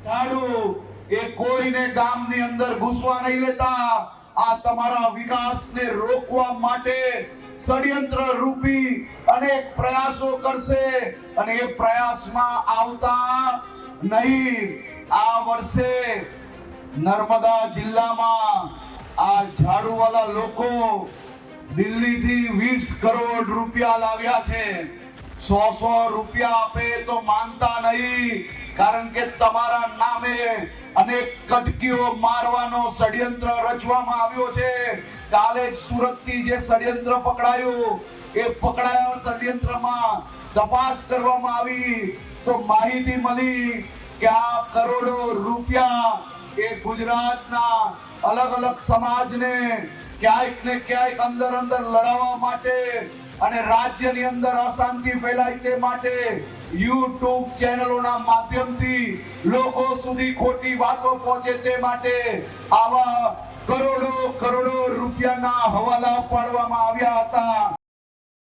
ઝાડુ એ કોઈને ગામની અંદર ઘૂસવા નહીં લેતા. આ તમારા વિકાસને રોકવા માટે ષડયંત્ર રૂપી અનેક પ્રયાસો કરશે અને એ પ્રયાસમાં આવતા નહીં. આ વર્ષે નર્મદા જિલ્લામાં આ ઝાડુવાળા લોકો દિલ્હીથી 20 કરોડ રૂપિયા લાવ્યા છે. 100 રૂપિયા આપે તો માનતા નહીં, કારણ કે તમારા નામે અનેક કટકીઓ મારવાનો ષડયંત્ર રચવામાં આવ્યો છે. કાલે જ સુરતથી જે ષડયંત્ર પકડાયું એ પકડાયા ષડયંત્રમાં તપાસ કરવામાં આવી તો માહિતી મળી કે આ કરોડો રૂપિયા એ ગુજરાતના અલગ અલગ સમાજને ક્યાંક ને ક્યાંક અંદર લડાવવા માટે અને રાજ્યની અંદર અશાંતિ ફેલાય તે માટે યુટ્યુબ ચેનલોના માધ્યમથી લોકો સુધી ખોટી વાતો પહોંચે તે માટે આવા કરોડો રૂપિયાના હવાલા પાડવામાં આવ્યા હતા.